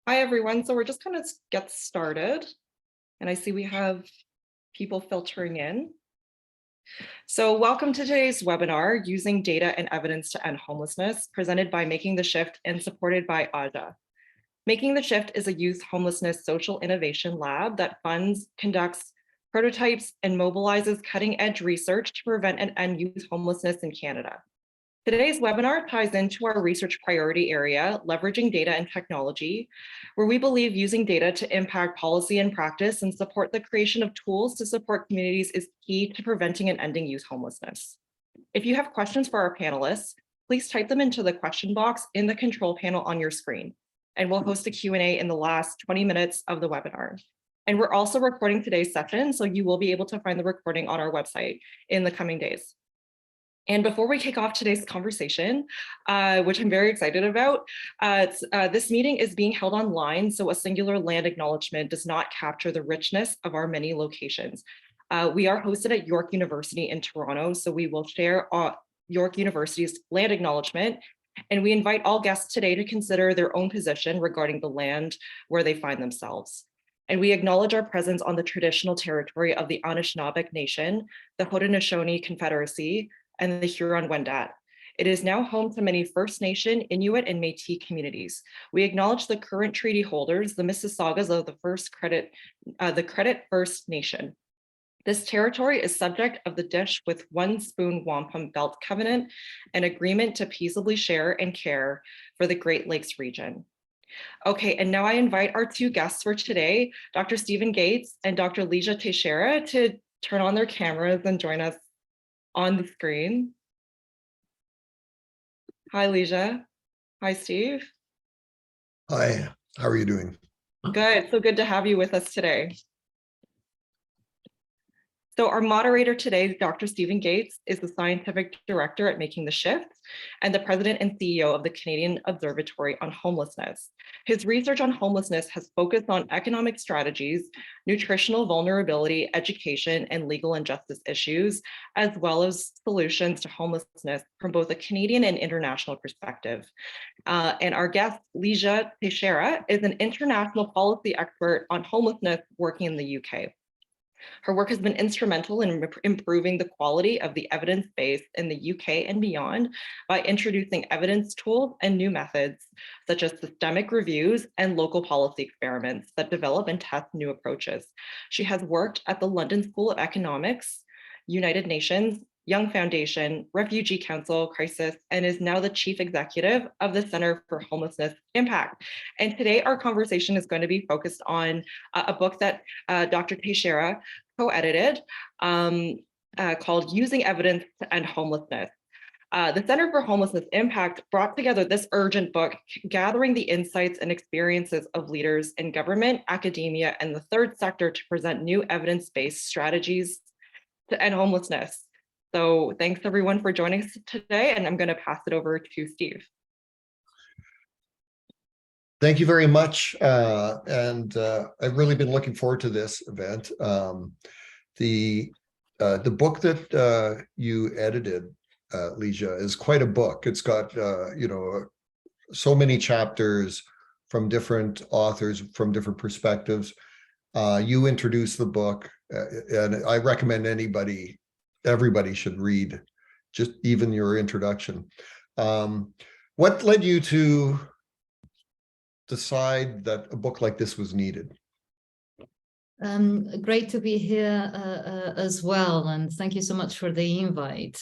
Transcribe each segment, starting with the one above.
Hi, everyone. So we're just going to get started. And I see we have people filtering in. So welcome to today's webinar, Using Data and Evidence to End Homelessness, presented by Making the Shift and supported by AJA. Making the Shift is a youth homelessness social innovation lab that funds, conducts, prototypes, and mobilizes cutting-edge research to prevent and end youth homelessness in Canada. Today's webinar ties into our research priority area, leveraging data and technology, where we believe using data to impact policy and practice and support the creation of tools to support communities is key to preventing and ending youth homelessness. If you have questions for our panelists, please type them into the question box in the control panel on your screen, and we'll host a Q&A in the last 20 minutes of the webinar. And we're also recording today's session, so you will be able to find the recording on our website in the coming days. And before we kick off today's conversation, which I'm very excited about, this meeting is being held online, so a singular land acknowledgement does not capture the richness of our many locations. We are hosted at York University in Toronto, so we will share York University's land acknowledgement, and we invite all guests today to consider their own position regarding the land where they find themselves. And we acknowledge our presence on the traditional territory of the Anishinaabe Nation, the Haudenosaunee Confederacy, and the Huron-Wendat. It is now home to many First Nation, Inuit, and Métis communities. We acknowledge the current treaty holders, the Mississaugas of the Credit First Nation. This territory is subject of the Dish with One Spoon Wampum Belt Covenant, an agreement to peaceably share and care for the Great Lakes region. Okay, and now I invite our two guests for today, Dr. Stephen Gaetz and Dr. Lígia Teixaira, to turn on their cameras and join us on the screen. Hi, Lígia. Hi, Steve. Hi, how are you doing? Good, so good to have you with us today. So our moderator today, Dr. Stephen Gaetz, is the Scientific Director at Making the Shift and the President and CEO of the Canadian Observatory on Homelessness. His research on homelessness has focused on economic strategies, nutritional vulnerability, education, and legal and justice issues, as well as solutions to homelessness from both a Canadian and international perspective. And our guest, Lígia Teixaira, is an international policy expert on homelessness working in the UK. Her work has been instrumental in improving the quality of the evidence base in the UK and beyond by introducing evidence tools and new methods, such as systemic reviews and local policy experiments that develop and test new approaches. She has worked at the London School of Economics, United Nations, Young Foundation, Refugee Council, Crisis, and is now the Chief Executive of the Center for Homelessness Impact. And today our conversation is going to be focused on a book that Dr. Teixaira co-edited called Using Evidence to End Homelessness. The Center for Homelessness Impact brought together this urgent book, gathering the insights and experiences of leaders in government, academia, and the third sector to present new evidence-based strategies to end homelessness. So thanks everyone for joining us today, and I'm going to pass it over to Steve. Thank you very much, and I've really been looking forward to this event. The book that you edited, Lígia, is quite a book. It's got so many chapters from different authors from different perspectives. You introduced the book, and I recommend everybody should read just even your introduction. What led you to decide that a book like this was needed? Great to be here as well, and thank you so much for the invite.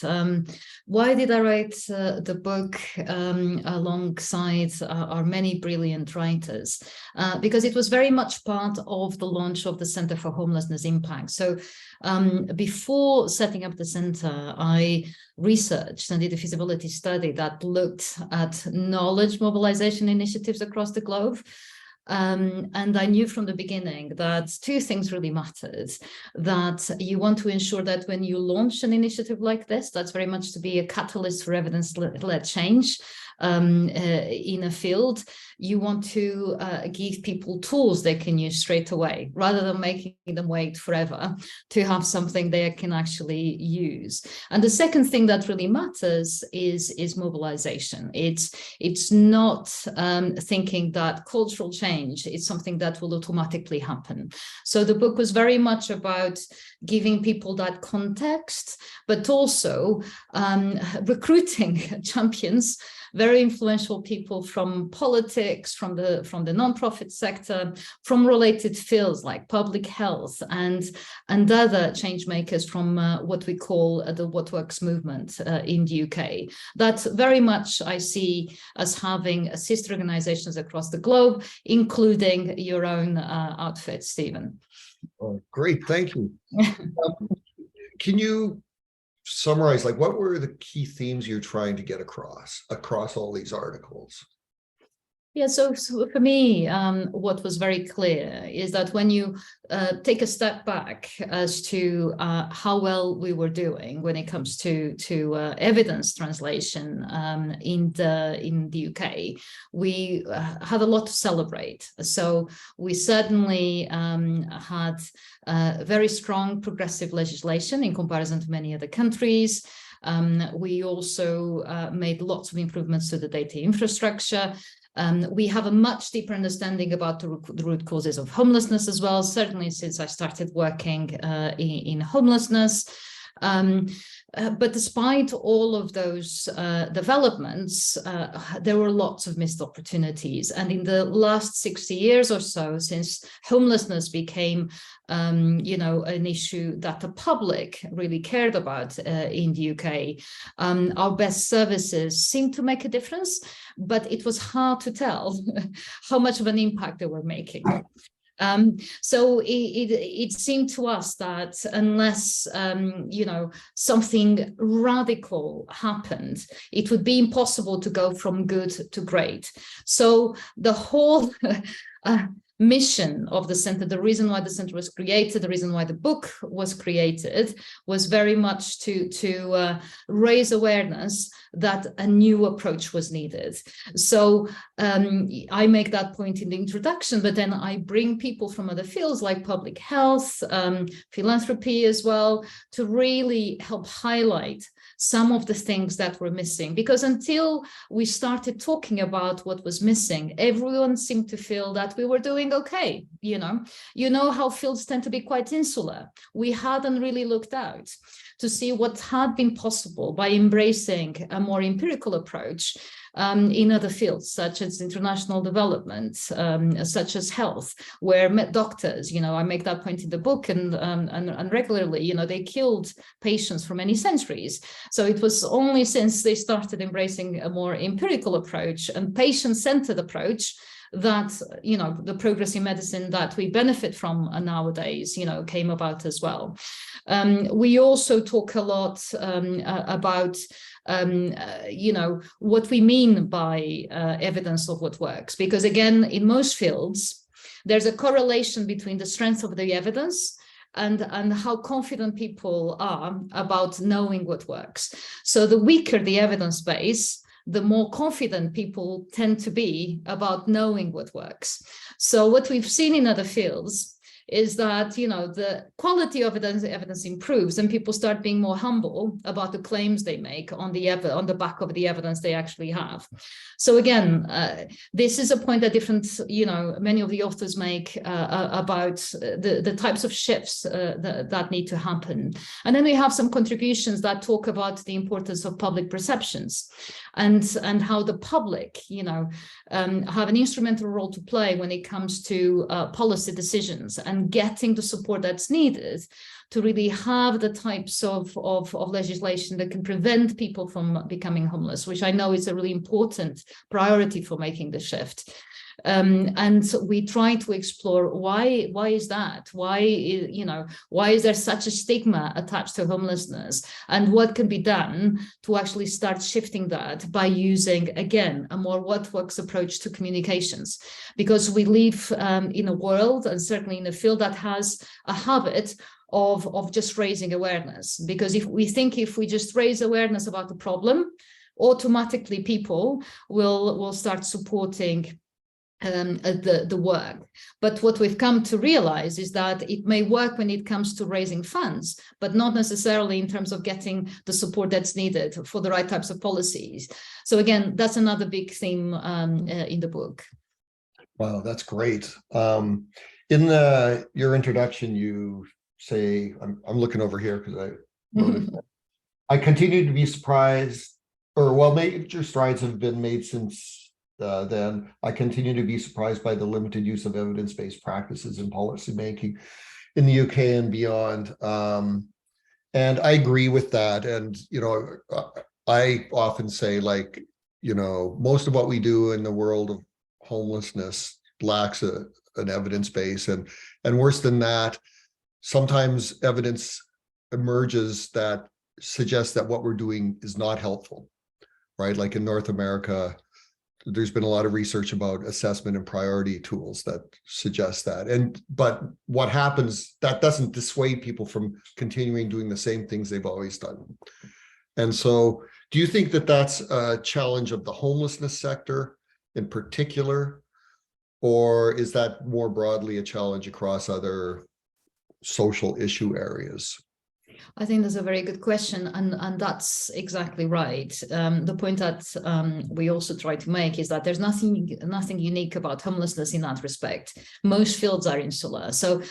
Why did I write the book alongside our many brilliant writers? Because it was very much part of the launch of the Center for Homelessness Impact. So before setting up the center, I researched and did a feasibility study that looked at knowledge mobilization initiatives across the globe. And I knew from the beginning that two things really mattered, that you want to ensure that when you launch an initiative like this, that's very much to be a catalyst for evidence-led change in a field. you want to give people tools they can use straight away, rather than making them wait forever to have something they can actually use. And the second thing that really matters is mobilization. It's not thinking that cultural change is something that will automatically happen. So the book was very much about giving people that context, but also recruiting champions, very influential people from politics, from the nonprofit sector, from related fields like public health, and other change makers from what we call the What Works movement in the UK. That very much I see as having sister organizations across the globe, including your own outfit, Stephen. Oh, great, thank you. Can you summarize, like, what were the key themes you're trying to get across all these articles? Yeah, so for me, what was very clear is that when you take a step back as to how well we were doing when it comes to evidence translation in the UK, we had a lot to celebrate. So we certainly had very strong progressive legislation in comparison to many other countries. We also made lots of improvements to the data infrastructure. We have a much deeper understanding about the root causes of homelessness as well, certainly since I started working in homelessness. But despite all of those developments, there were lots of missed opportunities. And in the last 60 years or so, since homelessness became an issue that the public really cared about in the UK, our best services seemed to make a difference, but it was hard to tell how much of an impact they were making. So it seemed to us that unless, something radical happened, it would be impossible to go from good to great. So the whole mission of the center, the reason why the center was created, the reason why the book was created, was very much to raise awareness that a new approach was needed. So I make that point in the introduction, but then I bring people from other fields like public health, philanthropy as well, to really help highlight some of the things that were missing. Because until we started talking about what was missing, everyone seemed to feel that we were doing okay. You know how fields tend to be quite insular. We hadn't really looked out to see what had been possible by embracing a more empirical approach in other fields, such as international development, such as health, where doctors, I make that point in the book, and regularly, they killed patients for many centuries. So it was only since they started embracing a more empirical approach and patient-centered approach that, the progress in medicine that we benefit from nowadays, came about as well. We also talk a lot about what we mean by evidence of what works, because again, in most fields, there's a correlation between the strength of the evidence and how confident people are about knowing what works. So the weaker the evidence base, the more confident people tend to be about knowing what works. So what we've seen in other fields is that, the quality of evidence improves and people start being more humble about the claims they make on the back of the evidence they actually have. So again, this is a point that many of the authors make about the types of shifts that need to happen. And then we have some contributions that talk about the importance of public perceptions and how the public, have an instrumental role to play when it comes to policy decisions and getting the support that's needed to really have the types of legislation that can prevent people from becoming homeless, which I know is a really important priority for making the shift. And we try to explore why is that? Why is there such a stigma attached to homelessness? And what can be done to actually start shifting that by using, again, a more what works approach to communications? Because we live in a world, and certainly in a field, that has a habit of just raising awareness. Because if we just raise awareness about the problem, automatically people will start supporting the work. But what we've come to realize is that it may work when it comes to raising funds, but not necessarily in terms of getting the support that's needed for the right types of policies. So again, that's another big theme in the book. Wow, that's great. In your introduction, you say, I'm looking over here because I wrote it. I continue to be surprised, or while major strides have been made since then, I continue to be surprised by the limited use of evidence-based practices in policymaking in the UK and beyond. And I agree with that. And, I often say, like, most of what we do in the world of homelessness lacks an evidence base. And worse than that, sometimes evidence emerges that suggests that what we're doing is not helpful, right? Like in North America, there's been a lot of research about assessment and priority tools that suggest that. But what happens, that doesn't dissuade people from continuing doing the same things they've always done. And so do you think that that's a challenge of the homelessness sector in particular, or is that more broadly a challenge across other social issue areas? I think that's a very good question, and that's exactly right. The point that we also try to make is that there's nothing unique about homelessness in that respect. Most fields are insular, so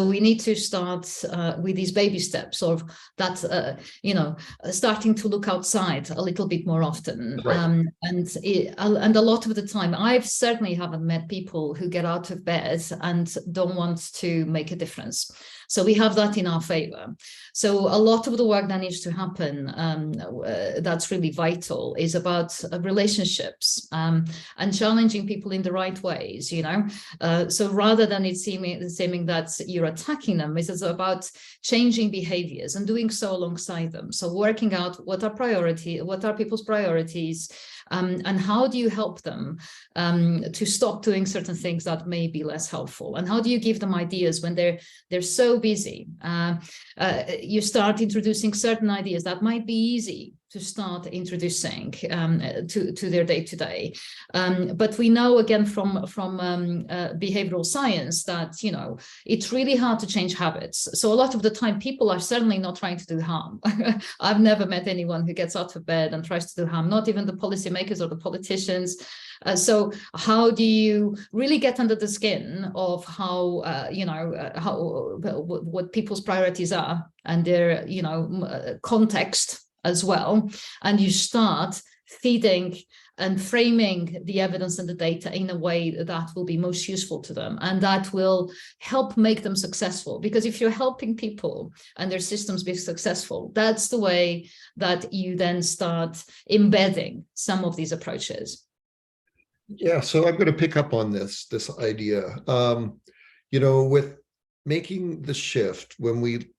we need to start with these baby steps of that. Starting to look outside a little bit more often, right. and a lot of the time, I certainly haven't met people who get out of bed and don't want to make a difference. So we have that in our favor. So a lot of the work that needs to happen, that's really vital, is about relationships and challenging people in the right ways, So rather than it seeming that you're attacking them, it is about changing behaviors and doing so alongside them. So working out what are people's priorities, and how do you help them to stop doing certain things that may be less helpful, and how do you give them ideas when they're so busy. You start introducing certain ideas that might be easy to start introducing to their day-to-day. But we know again from behavioral science that it's really hard to change habits. So a lot of the time people are certainly not trying to do harm. I've never met anyone who gets out of bed and tries to do harm, not even the policymakers or the politicians. So how do you really get under the skin of how what people's priorities are and their context as well, and you start feeding and framing the evidence and the data in a way that will be most useful to them and that will help make them successful. Because if you're helping people and their systems be successful, that's the way that you then start embedding some of these approaches. Yeah, so I'm going to pick up on this idea. With making the shift, when we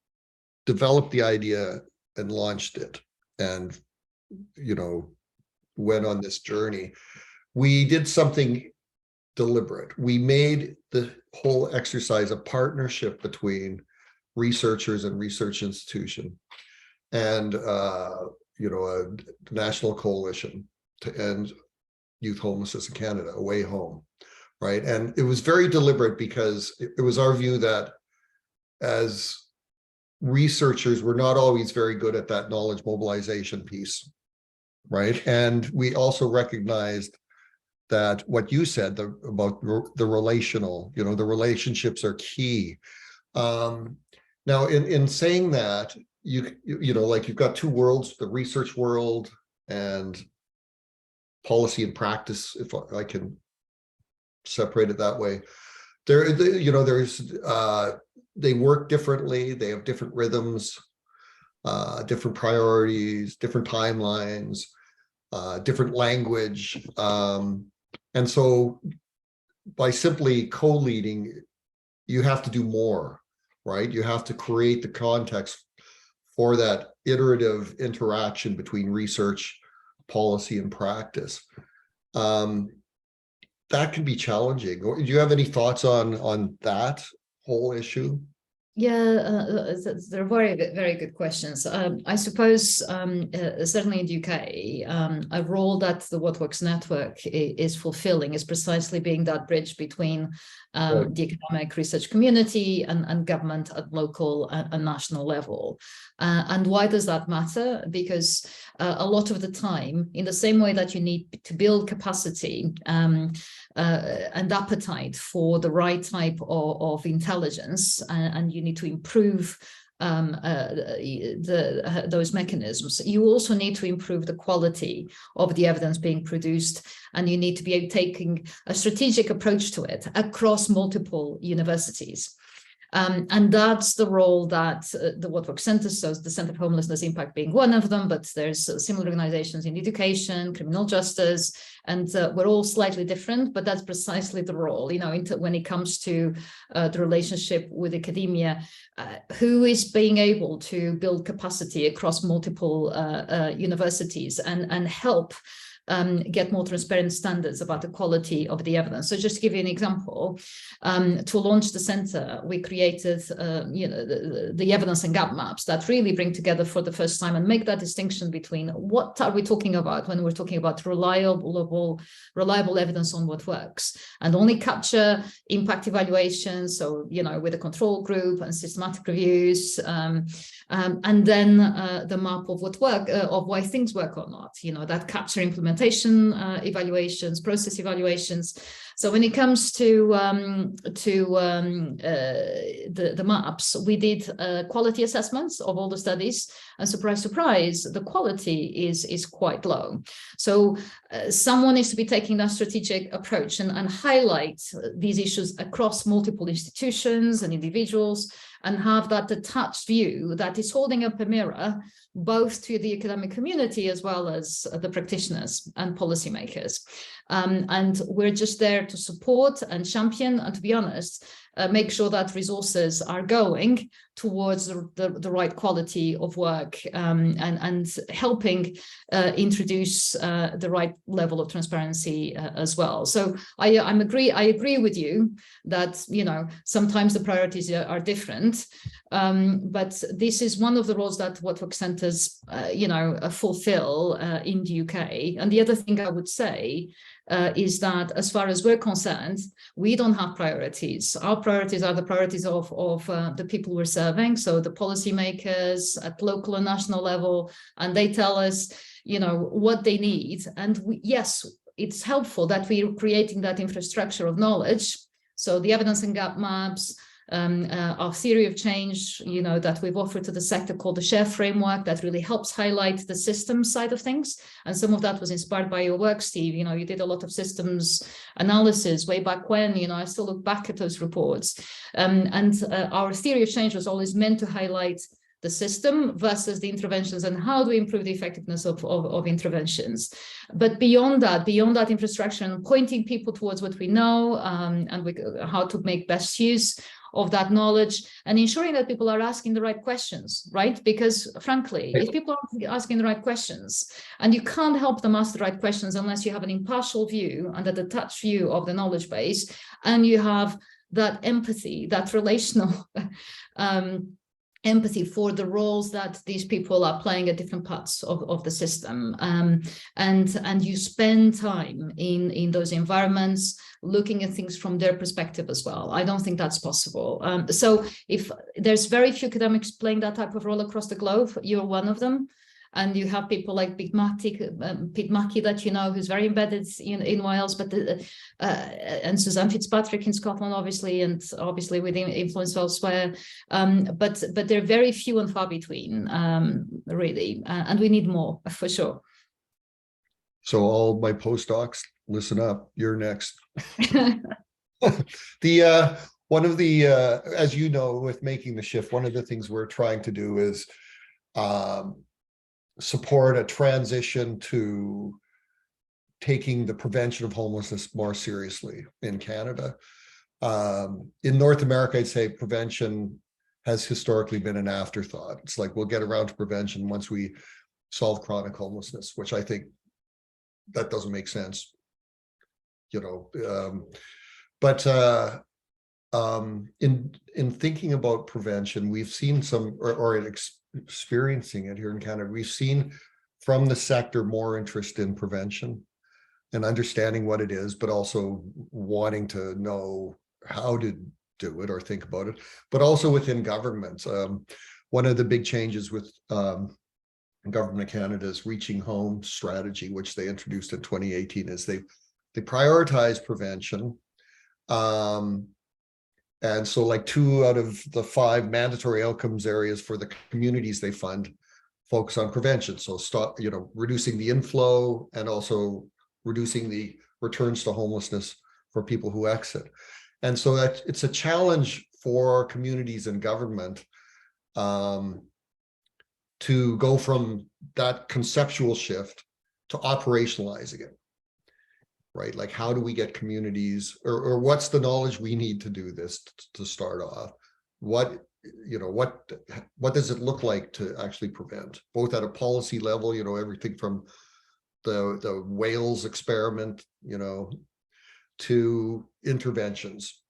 developed the idea and launched it and went on this journey, we did something deliberate. We made the whole exercise a partnership between researchers and research institution and a national coalition to end youth homelessness in Canada, A Way Home, right? And it was very deliberate because it was our view that as researchers, we're not always very good at that knowledge mobilization piece, right? And we also recognized that what you said about the relational, the relationships are key. Now, in saying that, like you've got two worlds, the research world and policy and practice, if I can separate it that way. They work differently, they have different rhythms, different priorities, different timelines, different language. And so by simply co-leading, you have to do more, right? You have to create the context for that iterative interaction between research, policy, and practice. That can be challenging. Do you have any thoughts on that whole issue? Yeah, they're very good questions. I suppose certainly in the UK, a role that the What Works network is fulfilling is precisely being that bridge between the academic research community and government at local and national level. And why does that matter? Because a lot of the time, in the same way that you need to build capacity and appetite for the right type of intelligence, and you need to improve those mechanisms, you also need to improve the quality of the evidence being produced, and you need to be taking a strategic approach to it across multiple universities. And that's the role that the What Works Centre, so the Centre for Homelessness Impact being one of them, but there's similar organizations in education, criminal justice, and we're all slightly different, but that's precisely the role, when it comes to the relationship with academia, who is being able to build capacity across multiple universities and help get more transparent standards about the quality of the evidence. So just to give you an example, to launch the center, we created the evidence and gap maps that really bring together for the first time and make that distinction between what are we talking about when we're talking about reliable evidence on what works, and only capture impact evaluations, so with a control group and systematic reviews, and then the map of what work, of why things work or not, that capture implementation evaluations, process evaluations. So when it comes to the maps, we did quality assessments of all the studies, and surprise, surprise, the quality is quite low. So someone needs to be taking that strategic approach and highlight these issues across multiple institutions and individuals, and have that detached view that is holding up a mirror both to the academic community as well as the practitioners and policymakers. And we're just there to support and champion, and to be honest, make sure that resources are going towards the right quality of work, and helping introduce the right level of transparency as well. So I agree with you that sometimes the priorities are different, but this is one of the roles that What Works centers fulfill in the UK. And the other thing I would say is that as far as we're concerned, we don't have priorities. Our priorities are the priorities of the people we're serving, so the policymakers at local and national level, and they tell us, what they need. And yes, it's helpful that we're creating that infrastructure of knowledge. So the evidence and gap maps, our theory of change, that we've offered to the sector, called the SHARE framework, that really helps highlight the systems side of things. And some of that was inspired by your work, Steve. You did a lot of systems analysis way back when. I still look back at those reports. And our theory of change was always meant to highlight the system versus the interventions, and how do we improve the effectiveness of interventions. But beyond that infrastructure, and pointing people towards what we know, and how to make best use of that knowledge, and ensuring that people are asking the right questions, right? Because frankly, if people aren't asking the right questions, and you can't help them ask the right questions unless you have an impartial view and a detached view of the knowledge base, and you have that empathy, that relational empathy for the roles that these people are playing at different parts of the system, and you spend time in those environments looking at things from their perspective as well. I don't think that's possible. So if there's very few academics playing that type of role across the globe, you're one of them. And you have people like Pete Mackey that who's very embedded in Wales, but and Suzanne Fitzpatrick in Scotland, obviously, and obviously with influence elsewhere. But they're very few and far between, really, and we need more for sure. So all my postdocs, listen up. You're next. One of the as you know, with making the shift, one of the things we're trying to do is support a transition to taking the prevention of homelessness more seriously in Canada. In North America, I'd say prevention has historically been an afterthought. It's like, we'll get around to prevention once we solve chronic homelessness, which I think that doesn't make sense, but in thinking about prevention, we've seen some, or experiencing it here in Canada, we've seen from the sector more interest in prevention and understanding what it is, but also wanting to know how to do it or think about it, but also within governments. One of the big changes with Government of Canada's Reaching Home strategy, which they introduced in 2018, is they prioritize prevention. And so like 2 out of the 5 mandatory outcomes areas for the communities they fund focus on prevention. So stop, reducing the inflow and also reducing the returns to homelessness for people who exit. And so that it's a challenge for communities and government to go from that conceptual shift to operationalizing it, right? Like, how do we get communities, or what's the knowledge we need to do this to start off? What does it look like to actually prevent, both at a policy level, everything from the Wales experiment, to interventions.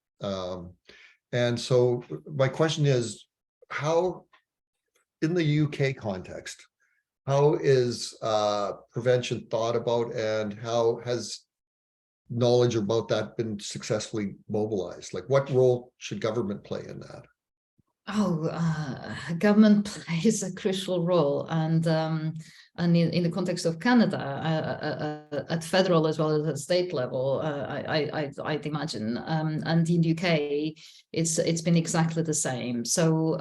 And so my question is, how, in the UK context, how is prevention thought about, and how has knowledge about that been successfully mobilized? Like, what role should government play in that? Government plays a crucial role, and in the context of Canada, at federal as well as at state level, I'd imagine, and in the UK, it's been exactly the same. So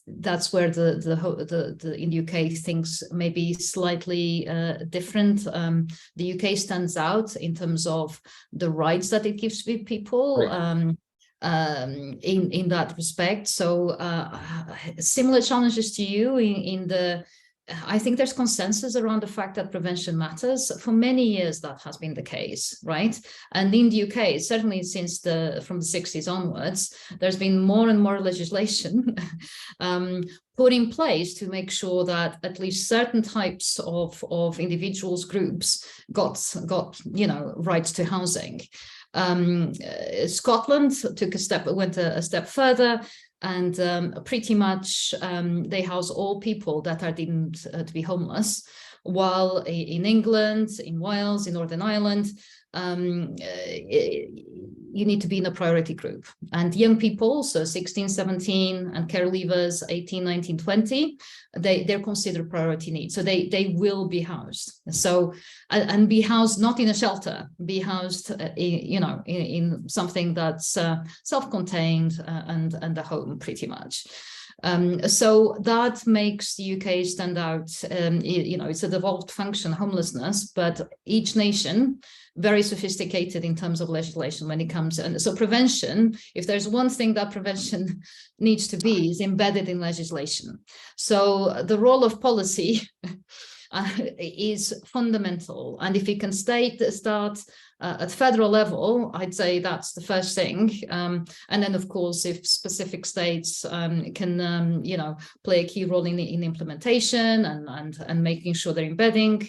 that's where the in the UK things may be slightly different. The UK stands out in terms of the rights that it gives people. Right. In that respect. So similar challenges to you I think there's consensus around the fact that prevention matters. For many years, that has been the case, right? And in the UK, certainly from the 60s onwards, there's been more and more legislation put in place to make sure that at least certain types of individuals, groups got rights to housing. Scotland went a step further, and pretty much they house all people that are deemed to be homeless, while in England, in Wales, in Northern Ireland, you need to be in a priority group. And young people, so 16, 17, and care leavers, 18, 19, 20, they're considered priority needs. So they will be housed. So, and be housed not in a shelter, be housed, in something that's self-contained and a home, pretty much. So that makes the UK stand out. It's a devolved function, homelessness, but each nation very sophisticated in terms of legislation when it comes. And so prevention, if there's one thing that prevention needs to be, is embedded in legislation. So the role of policy is fundamental. And if it can start at federal level, I'd say that's the first thing. And then, of course, if specific states can, play a key role in implementation and making sure they're embedding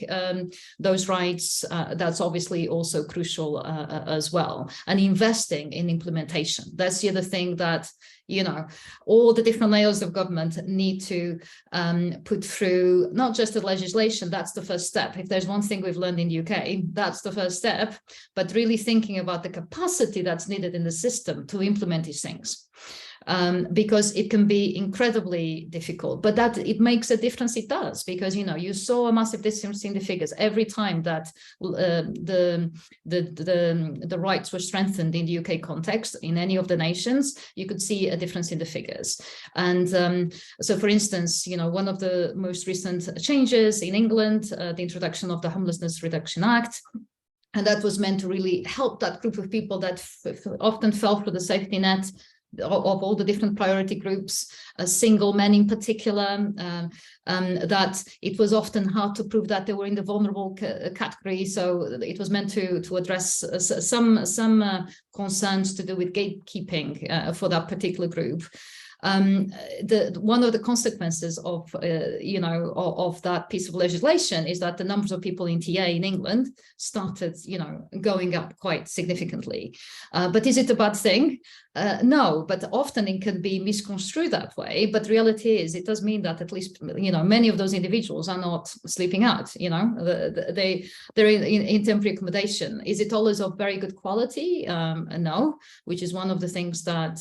those rights, that's obviously also crucial as well. And investing in implementation. That's the other thing that, all the different layers of government need to put through, not just the legislation. That's the first step. If there's one thing we've learned in the UK, that's the first step, but really thinking about the capacity that's needed in the system to implement these things. Because it can be incredibly difficult, but that it makes a difference. It does, because you saw a massive difference in the figures every time that the rights were strengthened in the UK context. In any of the nations, you could see a difference in the figures. And so, for instance, one of the most recent changes in England, the introduction of the Homelessness Reduction Act. And that was meant to really help that group of people that often fell through the safety net of all the different priority groups, single men in particular, that it was often hard to prove that they were in the vulnerable category. So it was meant to address some concerns to do with gatekeeping for that particular group. One of the consequences of of that piece of legislation is that the numbers of people in TA in England started going up quite significantly. But is it a bad thing? No, but often it can be misconstrued that way. But reality is, it does mean that at least many of those individuals are not sleeping out. They're in temporary accommodation. Is it always of very good quality? No, which is one of the things that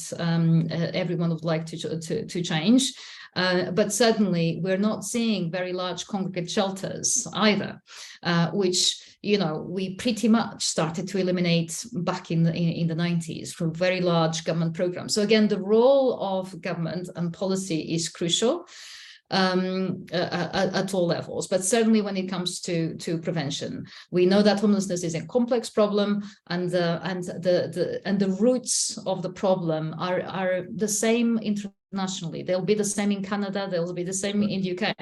everyone would like to change. But certainly we're not seeing very large congregate shelters either, which we pretty much started to eliminate back in the 90s from very large government programs. So again, the role of government and policy is crucial at all levels, but certainly when it comes to prevention. We know that homelessness is a complex problem, and the roots of the problem are the same internationally. They'll be the same in Canada, they'll be the same in the UK,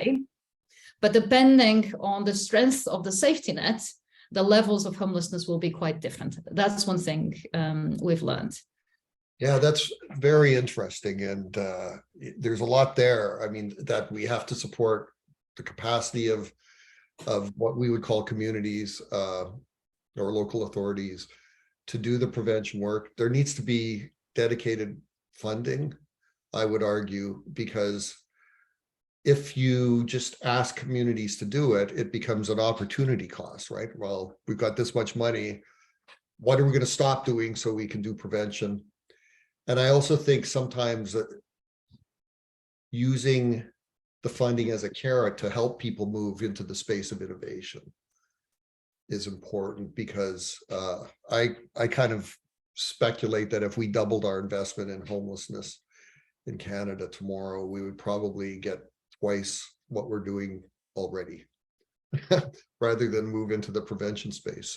but depending on the strength of the safety net, the levels of homelessness will be quite different. That's one thing we've learned. Yeah, that's very interesting. And there's a lot there. I mean, that we have to support the capacity of what we would call communities or local authorities to do the prevention work. There needs to be dedicated funding, I would argue, because if you just ask communities to do it, it becomes an opportunity cost, right? Well, we've got this much money. What are we going to stop doing so we can do prevention? And I also think sometimes that using the funding as a carrot to help people move into the space of innovation is important, because I kind of speculate that if we doubled our investment in homelessness in Canada tomorrow, we would probably get twice what we're doing already rather than move into the prevention space.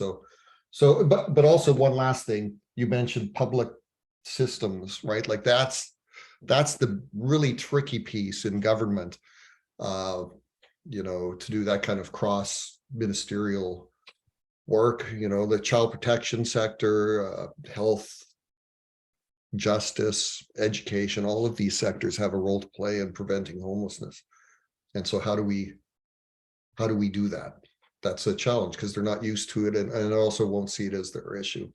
But also one last thing, you mentioned public systems, right? Like that's the really tricky piece in government, to do that kind of cross ministerial work, the child protection sector, health, justice, education, all of these sectors have a role to play in preventing homelessness. And so how do we do that? That's a challenge because they're not used to it, and also won't see it as their issue.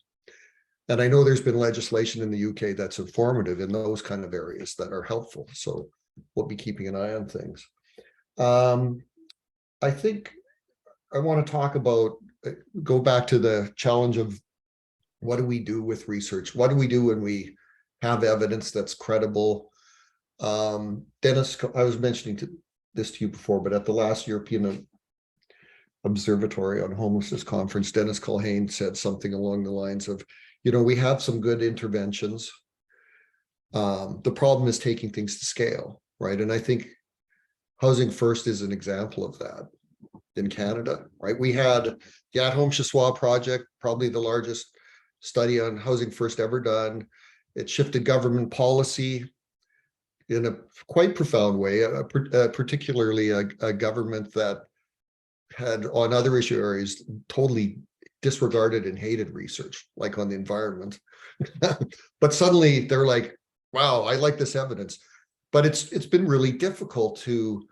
And I know there's been legislation in the UK that's informative in those kind of areas that are helpful. So we'll be keeping an eye on things. I think I want to talk about, go back to the challenge of what do we do with research? What do we do when we have evidence that's credible? Dennis, I was mentioning this to you before, but at the last European Observatory on Homelessness conference, Dennis Culhane said something along the lines of, we have some good interventions. The problem is taking things to scale, right? And I think Housing First is an example of that in Canada, right? We had the At Home Chez Soi project, probably the largest study on Housing First ever done. It shifted government policy in a quite profound way, particularly a government that had on other issue areas totally disregarded and hated research, like on the environment. But suddenly they're like, wow, I like this evidence. But it's been really difficult to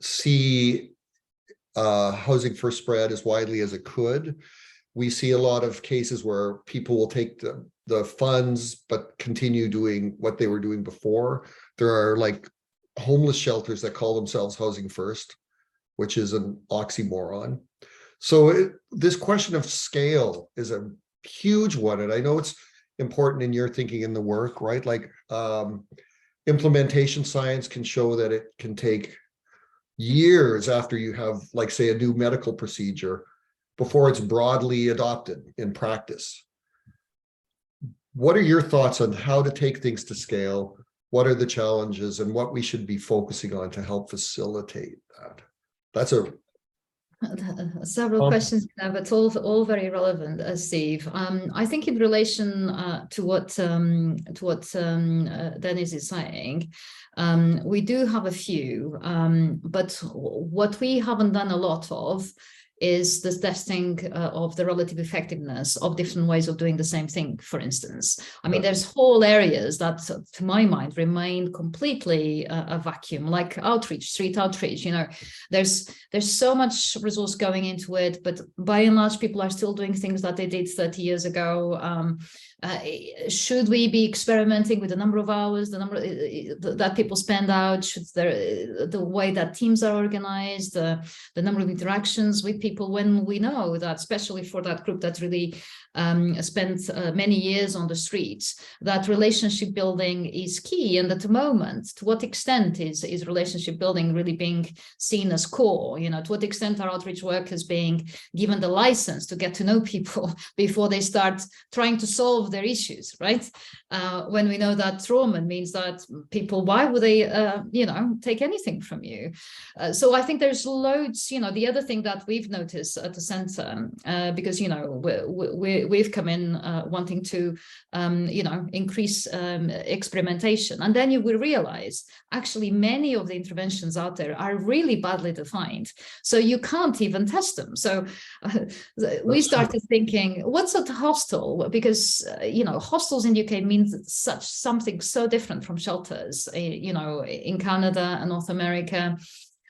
see Housing First spread as widely as it could. We see a lot of cases where people will take the funds but continue doing what they were doing before. There are like homeless shelters that call themselves Housing First, which is an oxymoron. So this question of scale is a huge one. And I know it's important in your thinking in the work, right? Like implementation science can show that it can take years after you have, like, say, a new medical procedure before it's broadly adopted in practice. What are your thoughts on how to take things to scale? What are the challenges and what we should be focusing on to help facilitate that? That's several questions there, but all very relevant, Steve. I think in relation to what Dennis is saying, we do have a few, but what we haven't done a lot of is the testing of the relative effectiveness of different ways of doing the same thing, for instance. I mean, there's whole areas that, to my mind, remain completely a vacuum, like outreach, street outreach. There's so much resource going into it, but by and large, people are still doing things that they did 30 years ago. Should we be experimenting with the number of hours, the number that people spend out? Should the way that teams are organized, the number of interactions with people, when we know that, especially for that group that really spent many years on the streets, that relationship building is key. And at the moment, to what extent is relationship building really being seen as core? To what extent are outreach workers being given the license to get to know people before they start trying to solve their issues, right? When we know that trauma means that people, why would they, take anything from you? So I think there's loads, the other thing that we've noticed at the center, because, we've come in wanting to, increase experimentation. And then you will realize, actually, many of the interventions out there are really badly defined. So you can't even test them. So we started thinking, what's a hostel? Because, hostels in the UK means something so different from shelters, in Canada and North America,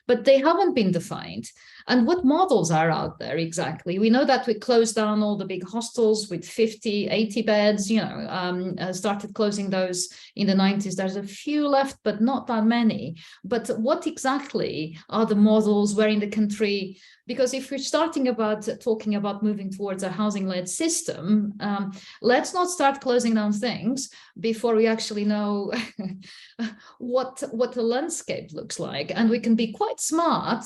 but they haven't been defined. And what models are out there exactly? We know that we closed down all the big hostels with 50, 80 beds, started closing those in the 90s. There's a few left, but not that many. But what exactly are the models? Where in the country? Because if we're talking about moving towards a housing-led system, let's not start closing down things before we actually know what the landscape looks like. And we can be quite smart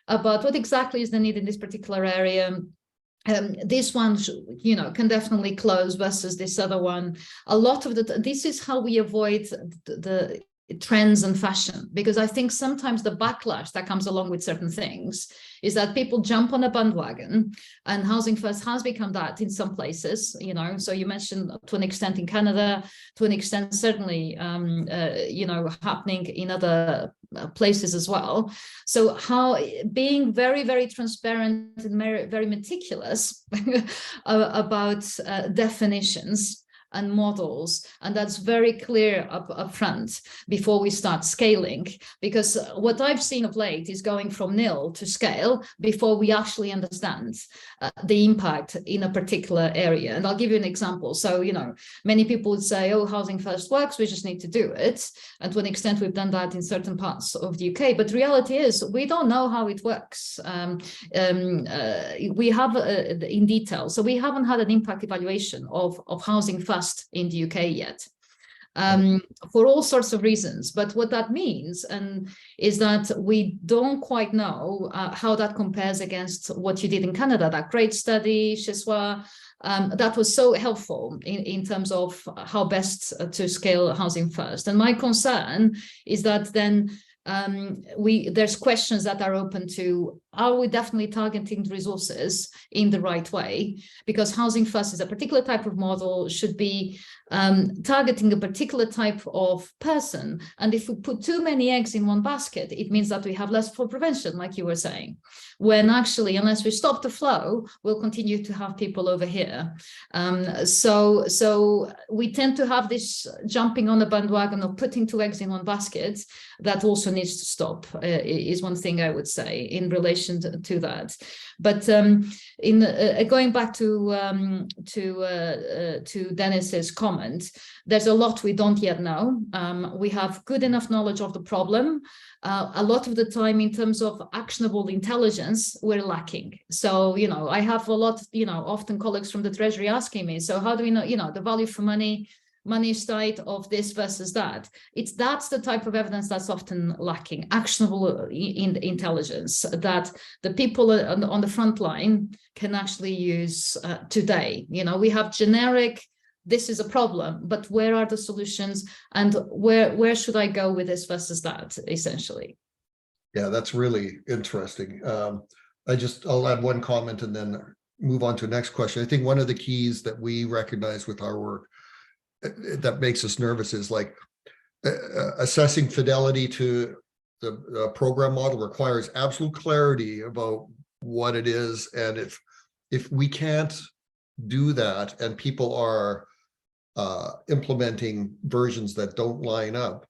about what exactly is the need in this particular area. This one, can definitely close versus this other one. A lot of this is how we avoid the trends and fashion, because I think sometimes the backlash that comes along with certain things is that people jump on a bandwagon, and housing first has become that in some places, so you mentioned to an extent in Canada, to an extent certainly, happening in other places as well. So how being very, very transparent and very meticulous about definitions and models, and that's very clear up front before we start scaling, because what I've seen of late is going from nil to scale before we actually understand the impact in a particular area. And I'll give you an example. So, many people would say, oh, housing first works, we just need to do it. And to an extent, we've done that in certain parts of the UK. But the reality is, we don't know how it works. We have in detail. So we haven't had an impact evaluation of housing first in the UK yet, for all sorts of reasons. But what that means is that we don't quite know how that compares against what you did in Canada, that great study, Chiswa, that was so helpful in terms of how best to scale housing first. And my concern is that then there's questions that are open to, are we definitely targeting resources in the right way? Because housing first is a particular type of model, should be targeting a particular type of person. And if we put too many eggs in one basket, it means that we have less for prevention, like you were saying, when actually, unless we stop the flow, we'll continue to have people over here. So we tend to have this jumping on the bandwagon of putting two eggs in one basket. That also needs to stop, is one thing I would say in relation to that. But going back to Dennis's comment, there's a lot we don't yet know. We have good enough knowledge of the problem. A lot of the time, in terms of actionable intelligence, we're lacking. So, I have a lot, often colleagues from the Treasury asking me, so how do we know, the value for money side of this versus that? That's the type of evidence that's often lacking, actionable intelligence that the people on the front line can actually use today. We have generic, this is a problem, but where are the solutions, and where should I go with this versus that, essentially? Yeah, that's really interesting. I'll add one comment and then move on to the next question. I think one of the keys that we recognize with our work that makes us nervous is like assessing fidelity to the program model requires absolute clarity about what it is. And if we can't do that and people are implementing versions that don't line up,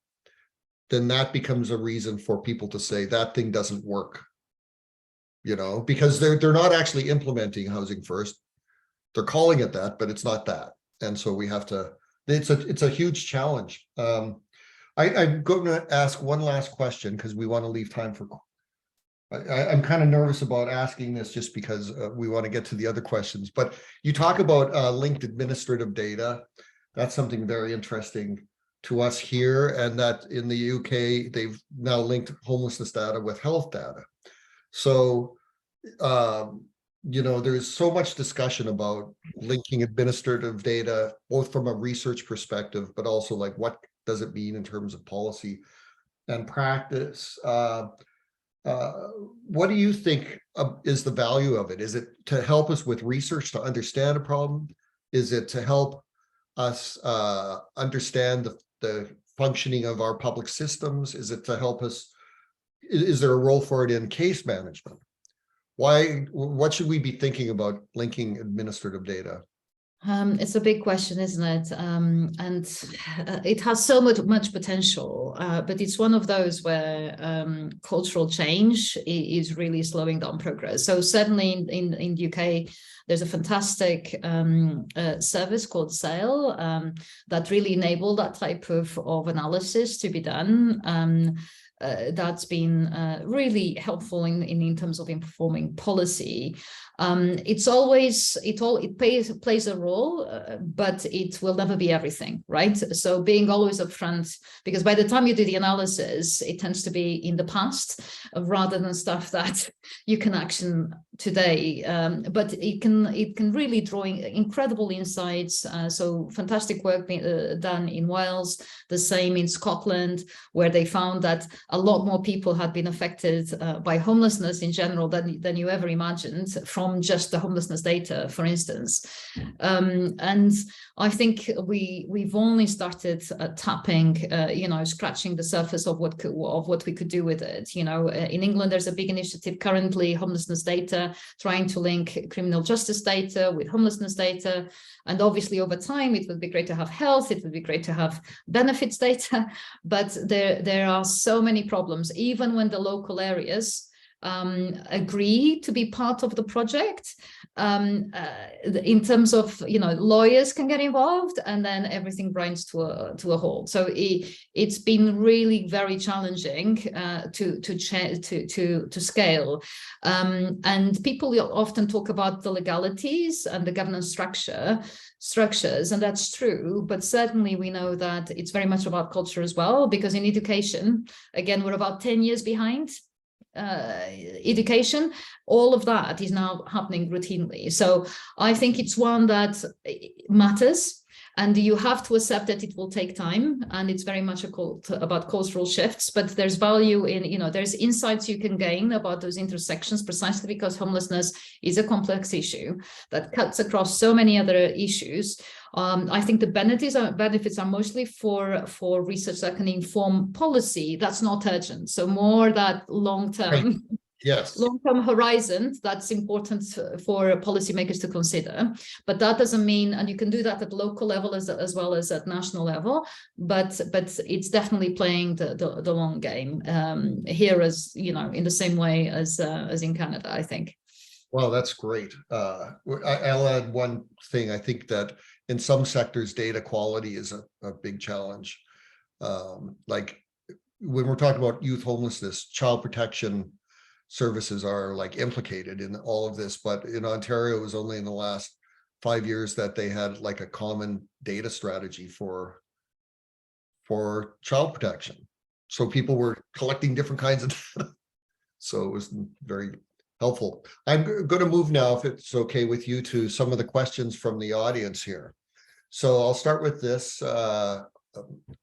then that becomes a reason for people to say that thing doesn't work, you know, because they're not actually implementing housing first. They're calling it that, but it's not that. And so we have to, it's a huge challenge. I'm going to ask one last question because we want to leave time for, I'm kind of nervous about asking this just because we want to get to the other questions, but you talk about linked administrative data. That's something very interesting to us here, and that in the UK, they've now linked homelessness data with health data. So, you know, there's so much discussion about linking administrative data, both from a research perspective, but also like what does it mean in terms of policy and practice. What do you think is the value of it? Is it to help us with research to understand a problem? Is it to help us understand the functioning of our public systems? Is it to help us? Is there a role for it in case management? What should we be thinking about linking administrative data? It's a big question, isn't it? And it has so much potential, but it's one of those where cultural change is really slowing down progress. So certainly in the UK, there's a fantastic service called SAIL that really enabled that type of analysis to be done. That's been really helpful in terms of informing policy. It plays a role, but it will never be everything, right? So being always upfront, because by the time you do the analysis, it tends to be in the past rather than stuff that you can action today. But it can really draw incredible insights. So fantastic work done in Wales, the same in Scotland, where they found that a lot more people had been affected by homelessness in general than you ever imagined from just the homelessness data, for instance. And I think we've only started tapping, scratching the surface of what we could do with it. You know, in England, there's a big initiative currently, homelessness data, trying to link criminal justice data with homelessness data. And obviously over time, it would be great to have health, it would be great to have benefits data, but there are so many problems, even when the local areas agree to be part of the project. In terms of, lawyers can get involved, and then everything grinds to a halt. So it's been really very challenging to scale. And people often talk about the legalities and the governance structures, and that's true, but certainly we know that it's very much about culture as well, because in education, again, we're about 10 years behind. Education, all of that is now happening routinely. So I think it's one that matters, and you have to accept that it will take time, and it's very much about cultural shifts, but there's value in, there's insights you can gain about those intersections, precisely because homelessness is a complex issue that cuts across so many other issues. I think the benefits are mostly for research that can inform policy. That's not urgent. So more that long-term, right. Yes, long-term horizon, that's important for policymakers to consider. But that doesn't mean, and you can do that at local level as well as at national level, but it's definitely playing the long game here, as in the same way as in Canada, I think. Well, that's great. I'll add one thing. I think that in some sectors, data quality is a big challenge. Like when we're talking about youth homelessness, child protection services are like implicated in all of this. But in Ontario, it was only in the last 5 years that they had like a common data strategy for child protection. So people were collecting different kinds of data. So it was very helpful. I'm going to move now, if it's okay with you, to some of the questions from the audience here. So I'll start with this. I'm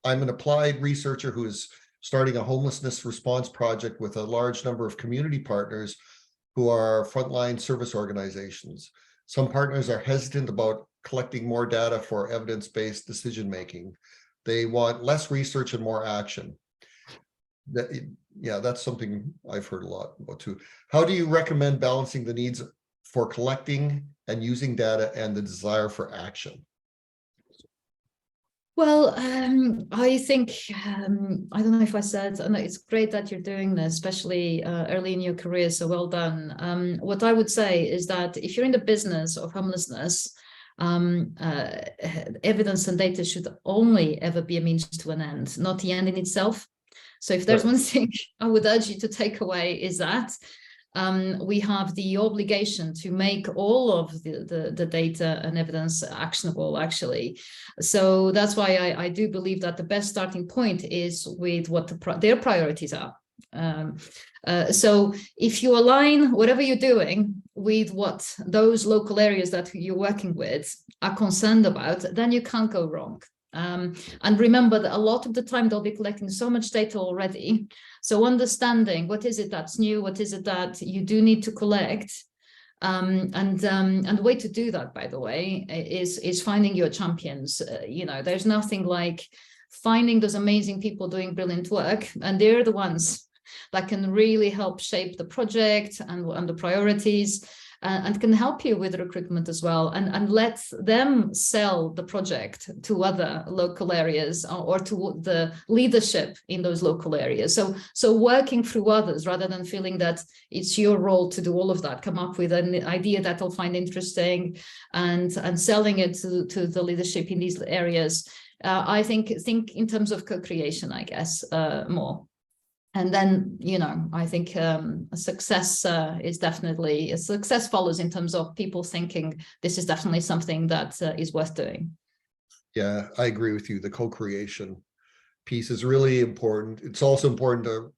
an applied researcher who is starting a homelessness response project with a large number of community partners who are frontline service organizations. Some partners are hesitant about collecting more data for evidence-based decision-making. They want less research and more action. Yeah, that's something I've heard a lot about too. How do you recommend balancing the needs for collecting and using data and the desire for action? Well, I think, I don't know if I said, and it's great that you're doing this, especially early in your career, so well done. What I would say is that if you're in the business of homelessness, evidence and data should only ever be a means to an end, not the end in itself. So if there's one thing I would urge you to take away is that we have the obligation to make all of the data and evidence actionable, actually. So that's why I do believe that the best starting point is with what their priorities are. So if you align whatever you're doing with what those local areas that you're working with are concerned about, then you can't go wrong. And remember that a lot of the time they'll be collecting so much data already. So understanding what is it that's new, what is it that you do need to collect, and the way to do that, by the way, is finding your champions. You know, there's nothing like finding those amazing people doing brilliant work, and they're the ones that can really help shape the project and the priorities. And can help you with recruitment as well, and let them sell the project to other local areas or to the leadership in those local areas. So working through others rather than feeling that it's your role to do all of that, come up with an idea that they'll find interesting and selling it to the leadership in these areas. I think in terms of co-creation, I guess, more. And then, you know, I think a success follows in terms of people thinking this is definitely something that is worth doing. Yeah, I agree with you. The co-creation piece is really important. It's also important to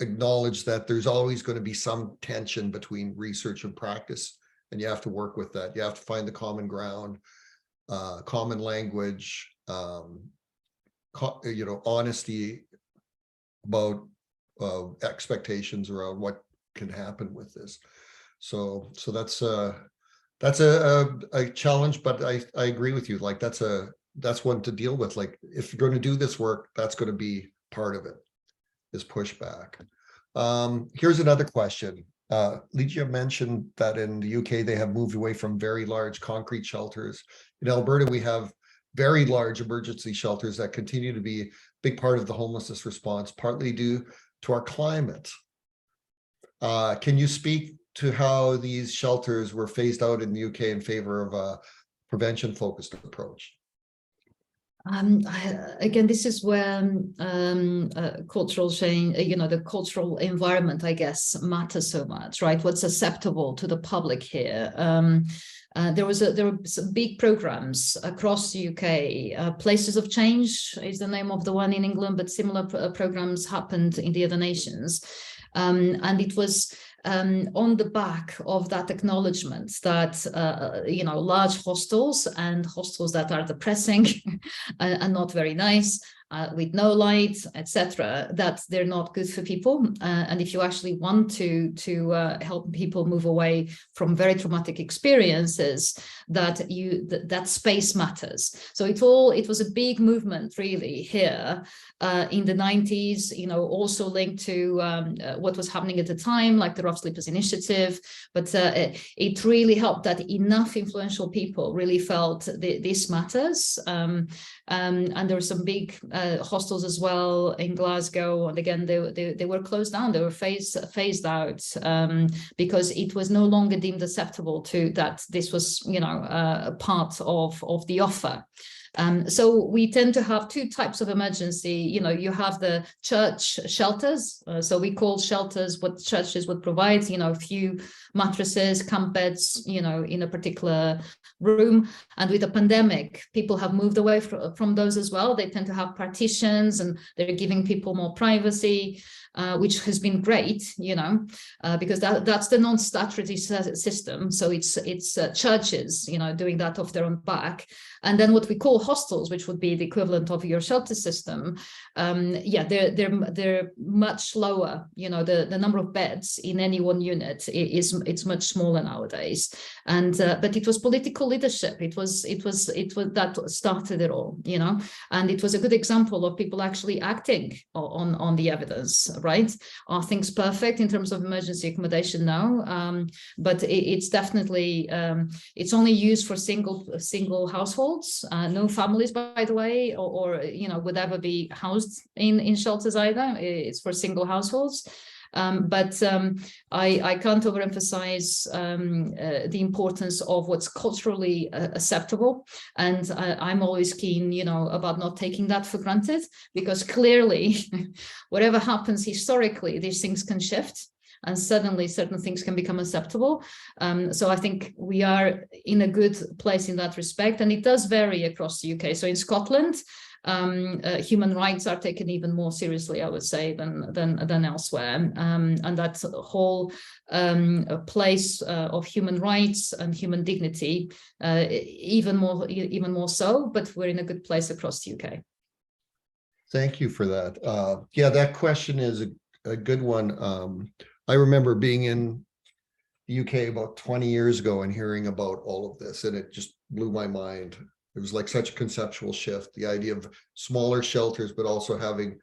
acknowledge that there's always going to be some tension between research and practice, and you have to work with that. You have to find the common ground, common language, honesty about expectations around what can happen with this. So that's a challenge, but I agree with you. Like that's one to deal with. Like if you're going to do this work, that's going to be part of it, is pushback. Here's another question. Lígia mentioned that in the UK they have moved away from very large concrete shelters. In Alberta we have very large emergency shelters that continue to be a big part of the homelessness response, partly due to our climate. Can you speak to how these shelters were phased out in the UK in favor of a prevention-focused approach? Again, this is where cultural change, the cultural environment, I guess, matters so much, right? What's acceptable to the public here? There were some big programs across the UK. Places of Change is the name of the one in England, but similar programs happened in the other nations. And it was on the back of that acknowledgement that, large hostels and hostels that are depressing and not very nice, with no light, etc., that they're not good for people. And if you actually want to help people move away from very traumatic experiences, that space matters. So it was a big movement really here in the 90s, also linked to what was happening at the time, like the Rough Sleepers Initiative. But it really helped that enough influential people really felt this matters. And there were some big hostels as well in Glasgow, and again they were closed down. They were phased out because it was no longer deemed acceptable to that this was a part of the offer. So we tend to have two types of emergency. You have the church shelters. So we call shelters what churches would provide, a few mattresses, camp beds, in a particular room. And with the pandemic, people have moved away from those as well. They tend to have partitions and they're giving people more privacy, which has been great, because that's the non-statutory system. So it's churches, doing that off their own back. And then what we call hostels, which would be the equivalent of your shelter system, they're much lower. The number of beds in any one unit it's much smaller nowadays. And but it was political leadership. It was that started it all. And it was a good example of people actually acting on the evidence right? Are things perfect in terms of emergency accommodation? No, but it's definitely, it's only used for single households, no families, by the way, or would ever be housed in shelters either. It's for single households. But I can't overemphasize the importance of what's culturally acceptable. And I'm always keen, about not taking that for granted, because clearly, whatever happens historically, these things can shift. And suddenly certain things can become acceptable. So I think we are in a good place in that respect. And it does vary across the UK. So in Scotland, human rights are taken even more seriously, I would say, than elsewhere. And that whole place of human rights and human dignity, even more so, but we're in a good place across the UK. Thank you for that. Yeah, that question is a good one. I remember being in the UK about 20 years ago and hearing about all of this, and it just blew my mind. It was like such a conceptual shift, the idea of smaller shelters, but also having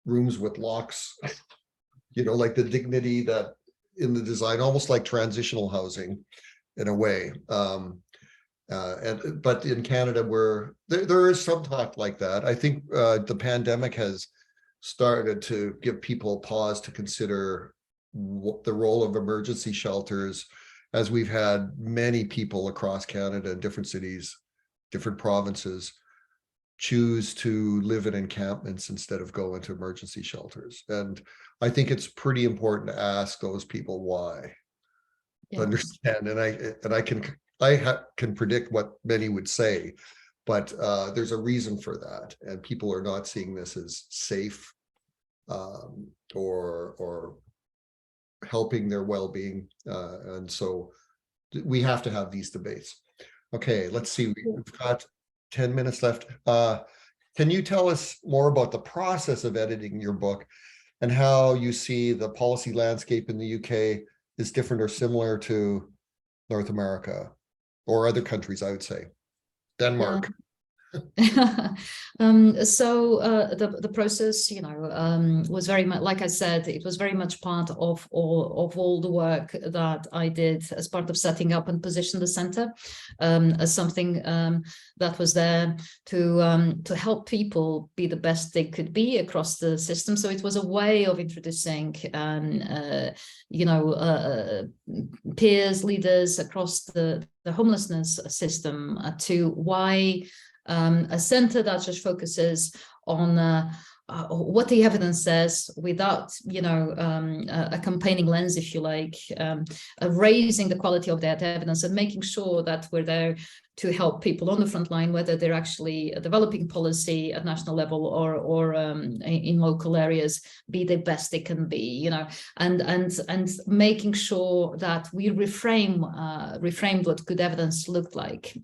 rooms with locks, like the dignity that in the design, almost like transitional housing in a way. But in Canada, where there is some talk like that, I think the pandemic has started to give people pause to consider what the role of emergency shelters, as we've had many people across Canada in different cities, different provinces, choose to live in encampments instead of go into emergency shelters. And I think it's pretty important to ask those people why, to understand. And I can predict what many would say, but there's a reason for that. And people are not seeing this as safe or helping their well-being. And so we have to have these debates. Okay, let's see. We've got 10 minutes left. Can you tell us more about the process of editing your book and how you see the policy landscape in the UK is different or similar to North America or other countries, I would say? Denmark. Yeah. So the process, was very much, like I said, it was very much part of all the work that I did as part of setting up and position the center as something that was there to help people be the best they could be across the system. So it was a way of introducing, peers, leaders across the homelessness system to why a center that just focuses on what the evidence says without, a campaigning lens, if you like, raising the quality of that evidence and making sure that we're there to help people on the front line, whether they're actually developing policy at national level or in local areas, be the best they can be, and making sure that we reframed what good evidence looked like.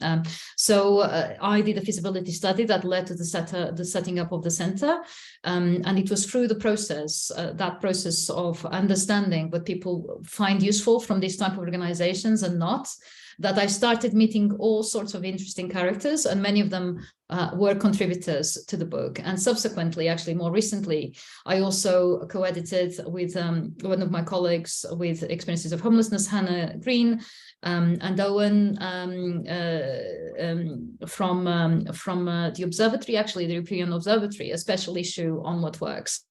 So I did a feasibility study that led to the setting up of the center, and it was through the process, that process of understanding what people find useful from these type of organizations and not, that I started meeting all sorts of interesting characters, and many of them were contributors to the book. And subsequently, actually more recently, I also co-edited with one of my colleagues with experiences of homelessness, Hannah Green, and Owen from the Observatory, actually the European Observatory, a special issue on what works.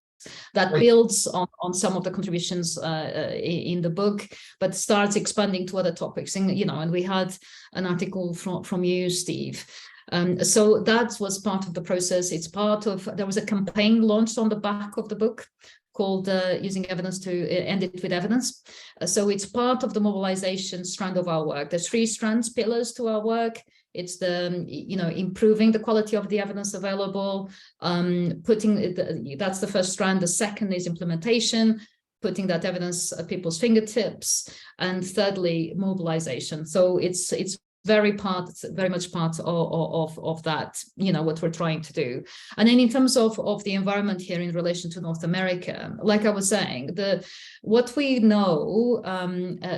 That builds on some of the contributions in the book, but starts expanding to other topics. And we had an article from you, Steve. So that was part of the process. It's part of, there was a campaign launched on the back of the book called Using Evidence to End It With Evidence. So it's part of the mobilization strand of our work. There's 3 pillars to our work. It's the, improving the quality of the evidence available, that's the first strand. The second is implementation, putting that evidence at people's fingertips. And thirdly, mobilization. So it's very much part of that, what we're trying to do. And then in terms of the environment here in relation to North America, like I was saying, what we know,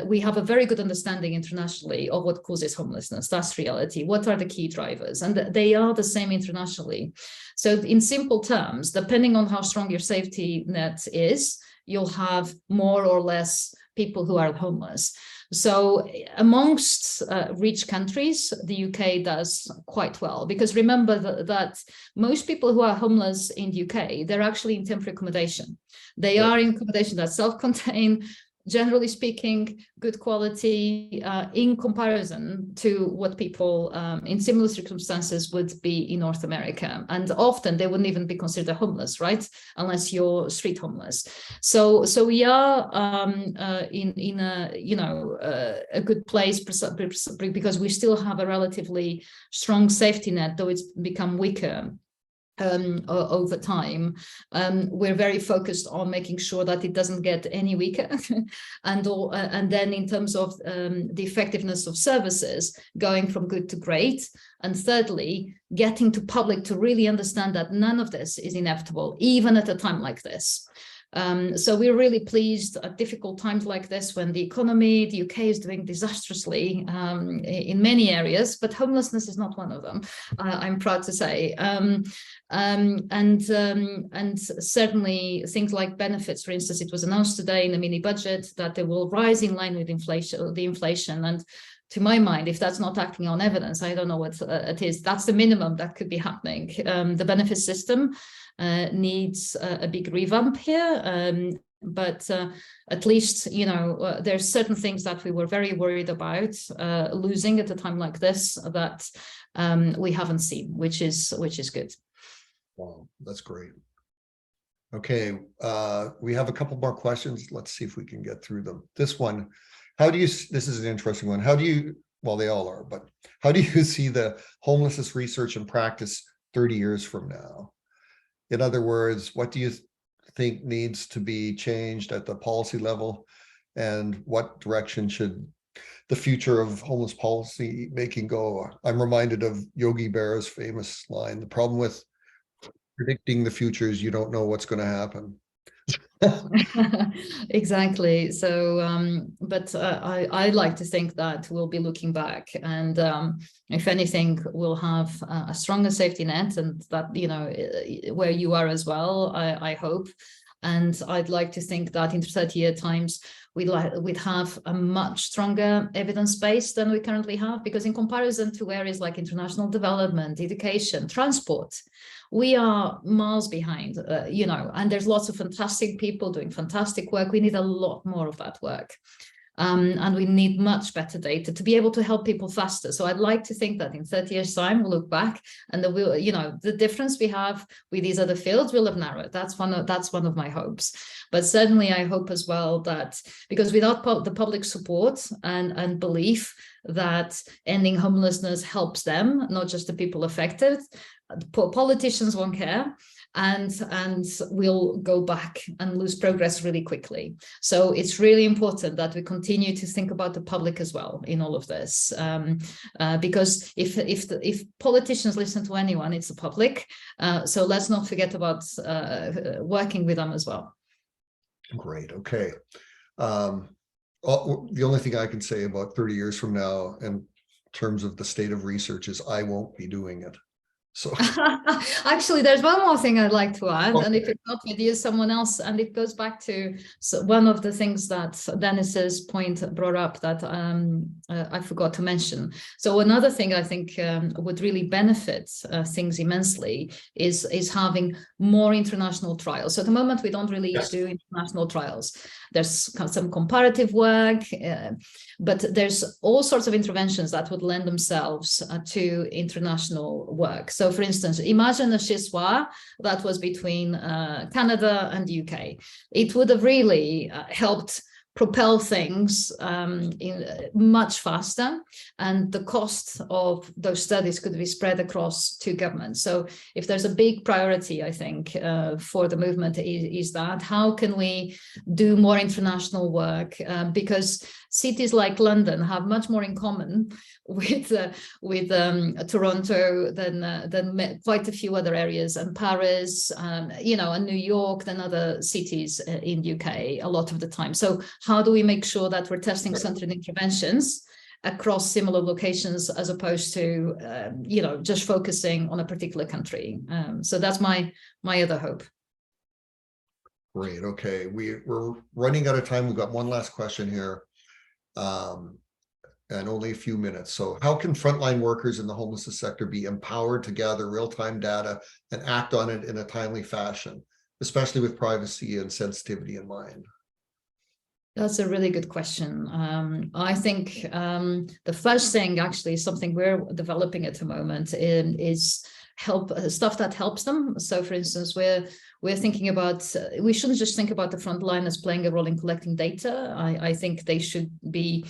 we have a very good understanding internationally of what causes homelessness. That's reality. What are the key drivers? And they are the same internationally. So in simple terms, depending on how strong your safety net is, you'll have more or less people who are homeless. So amongst rich countries, the UK does quite well, because remember that most people who are homeless in the UK, they're actually in temporary accommodation. They are in accommodation that's self-contained, generally speaking, good quality in comparison to what people in similar circumstances would be in North America. And often they wouldn't even be considered homeless, right? Unless you're street homeless. So we are in a good place because we still have a relatively strong safety net, though it's become weaker over time. We're very focused on making sure that it doesn't get any weaker. and then in terms of the effectiveness of services, going from good to great. And thirdly, getting to public to really understand that none of this is inevitable, even at a time like this. So we're really pleased at difficult times like this, when the UK is doing disastrously in many areas, but homelessness is not one of them, I'm proud to say. And certainly things like benefits, for instance, it was announced today in the mini budget that they will rise in line with inflation. And to my mind, if that's not acting on evidence, I don't know what it is. That's the minimum that could be happening. The benefit system needs a big revamp here, but at least there's certain things that we were very worried about losing at a time like this that we haven't seen, which is good. Wow, that's great. Okay, we have a couple more questions. Let's see if we can get through them. This one, this is an interesting one. Well, they all are, but how do you see the homelessness research and practice 30 years from now? In other words, what do you think needs to be changed at the policy level, and what direction should the future of homeless policy making go? I'm reminded of Yogi Berra's famous line, the problem with predicting the future is you don't know what's going to happen. Exactly. So, but I like to think that we'll be looking back, and if anything, we'll have a stronger safety net, and that where you are as well, I hope. And I'd like to think that in 30-year times, we'd have a much stronger evidence base than we currently have, because in comparison to areas like international development, education, transport, we are miles behind, and there's lots of fantastic people doing fantastic work. We need a lot more of that work. And we need much better data to be able to help people faster. So I'd like to think that in 30 years' time, we'll look back and the difference we have with these other fields will have narrowed. That's one of my hopes. But certainly I hope as well that, because without the public support and belief that ending homelessness helps them, not just the people affected, politicians won't care. And we'll go back and lose progress really quickly. So it's really important that we continue to think about the public as well in all of this, because if politicians listen to anyone, it's the public. So let's not forget about working with them as well. Great. Okay. The only thing I can say about 30 years from now, in terms of the state of research, is I won't be doing it. So actually, there's one more thing I'd like to add, okay. And if it's not with you, someone else, and it goes back to one of the things that Dennis's point brought up that I forgot to mention. So another thing I think would really benefit things immensely is having more international trials. So at the moment, we don't really do international trials. There's some comparative work, but there's all sorts of interventions that would lend themselves to international work. So for instance, imagine a Chiswa that was between Canada and the UK. It would have really helped propel things much faster, and the cost of those studies could be spread across two governments. So if there's a big priority, I think, for the movement is that how can we do more international work, because cities like London have much more in common with Toronto than quite a few other areas, and Paris, and New York, than other cities in UK a lot of the time. So how do we make sure that we're testing centered interventions across similar locations as opposed to just focusing on a particular country? So that's my other hope. Great. Okay, we're running out of time. We've got one last question here, and only a few minutes. So how can frontline workers in the homelessness sector be empowered to gather real-time data and act on it in a timely fashion, especially with privacy and sensitivity in mind? That's a really good question. I think the first thing, actually, something we're developing at the moment is stuff that helps them. So, for instance, we're thinking about, we shouldn't just think about the front line as playing a role in collecting data. I think they should be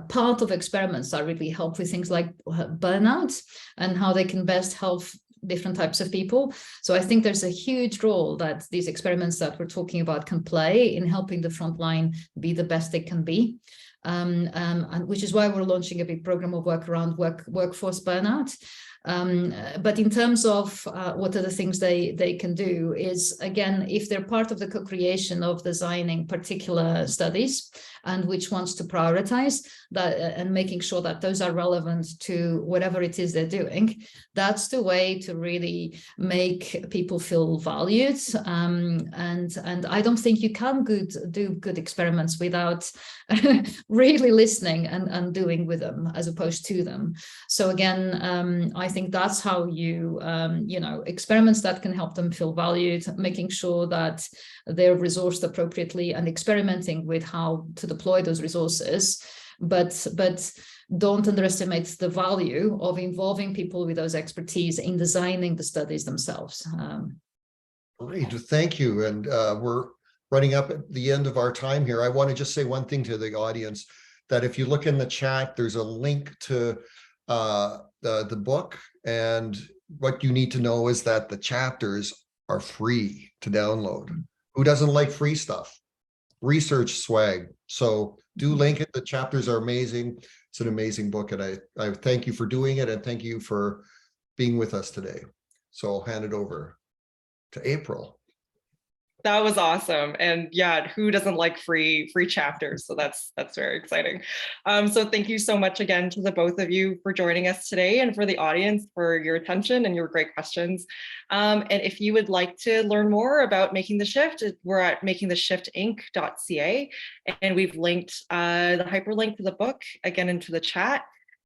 part of experiments that really help with things like burnout and how they can best help different types of people. So I think there's a huge role that these experiments that we're talking about can play in helping the front line be the best they can be. And which is why we're launching a big program of work around workforce burnout. But in terms of what are the things they can do is, again, if they're part of the co-creation of designing particular studies and which ones to prioritize, that and making sure that those are relevant to whatever it is they're doing, that's the way to really make people feel valued. And I don't think you can do good experiments without really listening and doing with them as opposed to them. So again, I think that's how you, experiments that can help them feel valued, making sure that they're resourced appropriately and experimenting with how to deploy those resources, but don't underestimate the value of involving people with those expertise in designing the studies themselves. Great, thank you. And we're running up at the end of our time here. I want to just say one thing to the audience, that if you look in the chat, there's a link to the book, and what you need to know is that the chapters are free to download. Who doesn't like free stuff? Research swag. So do link it. The chapters are amazing. It's an amazing book, and I thank you for doing it, and thank you for being with us today. So I'll hand it over to April. That was awesome. And yeah, who doesn't like free chapters? So that's very exciting. So thank you so much again to the both of you for joining us today, and for the audience for your attention and your great questions. And if you would like to learn more about Making the Shift, we're at makingtheshiftinc.ca, and we've linked the hyperlink to the book again into the chat.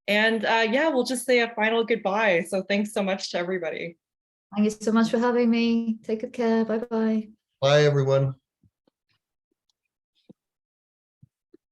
And yeah, we'll just say a final goodbye. So thanks so much to everybody. Thank you so much for having me. Take good care. Bye-bye. Bye, everyone.